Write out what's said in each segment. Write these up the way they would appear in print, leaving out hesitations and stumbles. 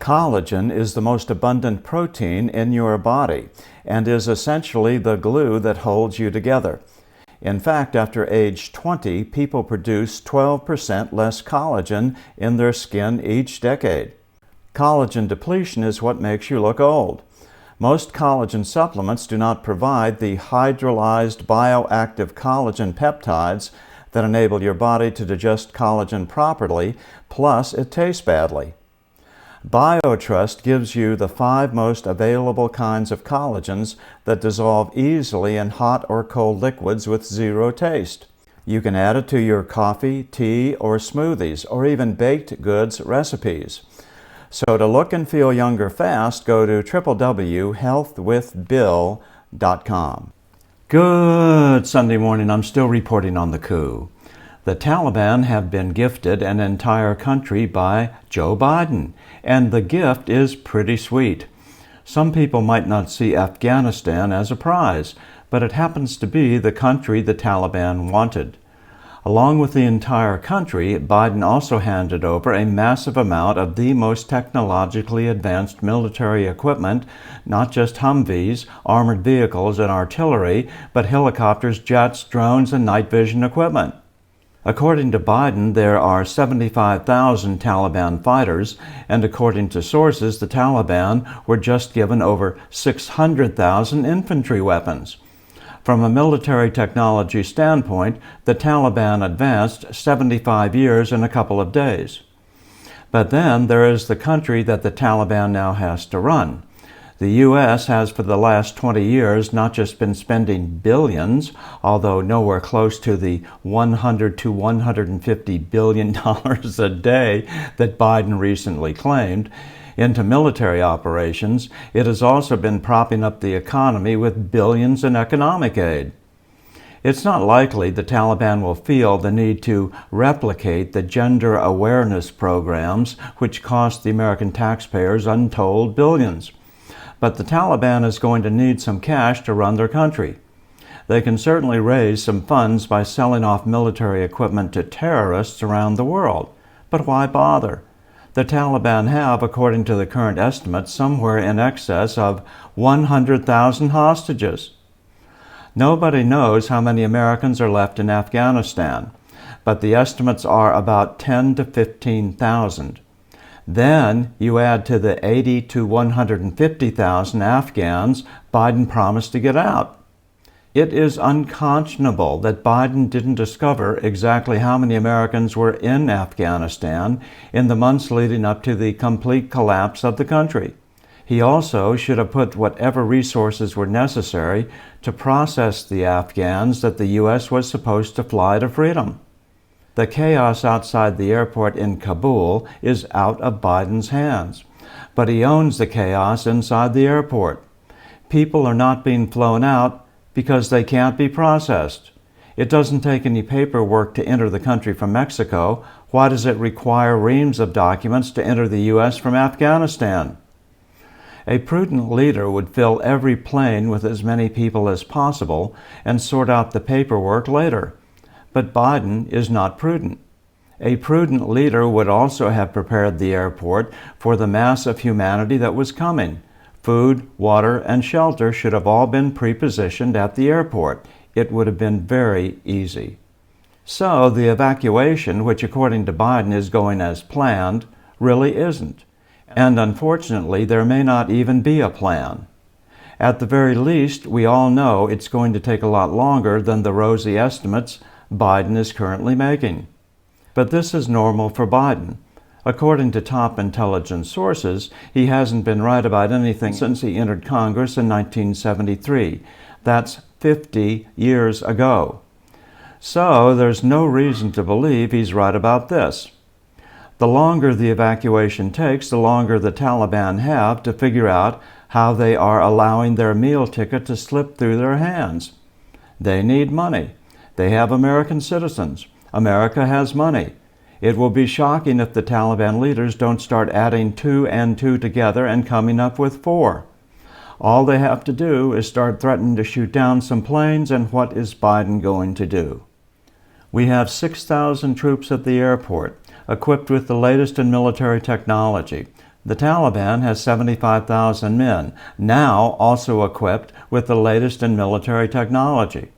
Collagen is the most abundant protein in your body and is essentially the glue that holds you together. In fact, after age 20, people produce 12% less collagen in their skin each decade. Collagen depletion is what makes you look old. Most collagen supplements do not provide the hydrolyzed bioactive collagen peptides that enable your body to digest collagen properly, plus it tastes badly. BioTrust gives you the 5 most available kinds of collagens that dissolve easily in hot or cold liquids with zero taste. You can add it to your coffee, tea, or smoothies, or even baked goods recipes. So to look and feel younger fast, go to www.healthwithbill.com. Good Sunday morning. I'm still reporting on the coup. The Taliban have been gifted an entire country by Joe Biden, and the gift is pretty sweet. Some people might not see Afghanistan as a prize, but it happens to be the country the Taliban wanted. Along with the entire country, Biden also handed over a massive amount of the most technologically advanced military equipment, not just Humvees, armored vehicles, and artillery, but helicopters, jets, drones, and night vision equipment. According to Biden, there are 75,000 Taliban fighters, and according to sources, the Taliban were just given over 600,000 infantry weapons. From a military technology standpoint, the Taliban advanced 75 years in a couple of days. But then there is the country that the Taliban now has to run. The U.S. has for the last 20 years not just been spending billions, although nowhere close to the $100 to $150 billion a day that Biden recently claimed, into military operations. It has also been propping up the economy with billions in economic aid. It's not likely the Taliban will feel the need to replicate the gender awareness programs which cost the American taxpayers untold billions. But the Taliban is going to need some cash to run their country. They can certainly raise some funds by selling off military equipment to terrorists around the world. But why bother? The Taliban have, according to the current estimates, somewhere in excess of 100,000 hostages. Nobody knows how many Americans are left in Afghanistan, but the estimates are about 10 to 15,000. Then you add to the 80 to 150,000 Afghans Biden promised to get out. It is unconscionable that Biden didn't discover exactly how many Americans were in Afghanistan in the months leading up to the complete collapse of the country. He also should have put whatever resources were necessary to process the Afghans that the U.S. was supposed to fly to freedom. The chaos outside the airport in Kabul is out of Biden's hands, but he owns the chaos inside the airport. People are not being flown out because they can't be processed. It doesn't take any paperwork to enter the country from Mexico. Why does it require reams of documents to enter the U.S. from Afghanistan? A prudent leader would fill every plane with as many people as possible and sort out the paperwork later. But Biden is not prudent. A prudent leader would also have prepared the airport for the mass of humanity that was coming. Food, water, and shelter should have all been pre-positioned at the airport. It would have been very easy. So the evacuation, which according to Biden is going as planned, really isn't. And unfortunately, there may not even be a plan. At the very least, we all know it's going to take a lot longer than the rosy estimates Biden is currently making. But this is normal for Biden. According to top intelligence sources, he hasn't been right about anything since he entered Congress in 1973. That's 50 years ago. So there's no reason to believe he's right about this. The longer the evacuation takes, the longer the Taliban have to figure out how they are allowing their meal ticket to slip through their hands. They need money. They have American citizens. America has money. It will be shocking if the Taliban leaders don't start adding 2 and 2 together and coming up with 4. All they have to do is start threatening to shoot down some planes, and what is Biden going to do? We have 6,000 troops at the airport, equipped with the latest in military technology, The Taliban has 75,000 men, now also equipped with the latest in military technology.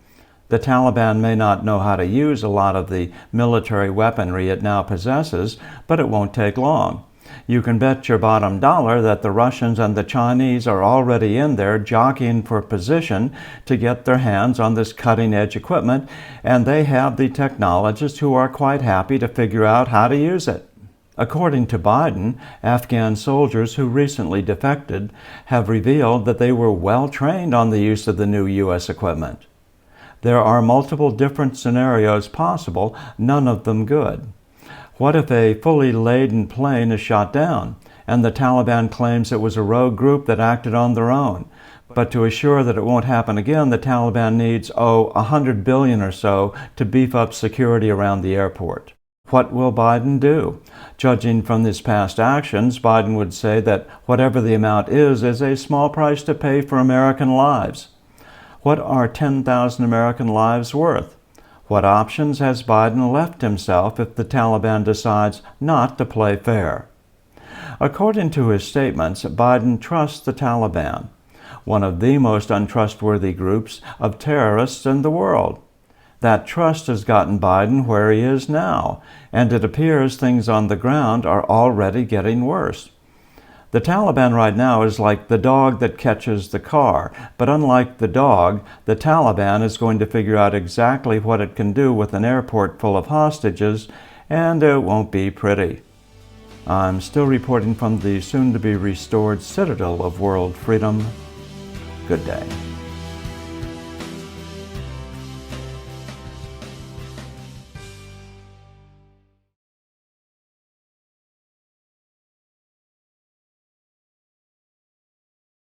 The Taliban may not know how to use a lot of the military weaponry it now possesses, but it won't take long. You can bet your bottom dollar that the Russians and the Chinese are already in there jockeying for position to get their hands on this cutting-edge equipment, and they have the technologists who are quite happy to figure out how to use it. According to Biden, Afghan soldiers who recently defected have revealed that they were well trained on the use of the new U.S. equipment. There are multiple different scenarios possible, none of them good. What if a fully laden plane is shot down, and the Taliban claims it was a rogue group that acted on their own? But to assure that it won't happen again, the Taliban needs, $100 billion or so to beef up security around the airport. What will Biden do? Judging from his past actions, Biden would say that whatever the amount is a small price to pay for American lives. What are 10,000 American lives worth? What options has Biden left himself if the Taliban decides not to play fair? According to his statements, Biden trusts the Taliban, one of the most untrustworthy groups of terrorists in the world. That trust has gotten Biden where he is now, and it appears things on the ground are already getting worse. The Taliban right now is like the dog that catches the car, but unlike the dog, the Taliban is going to figure out exactly what it can do with an airport full of hostages, and it won't be pretty. I'm still reporting from the soon-to-be-restored citadel of world freedom. Good day.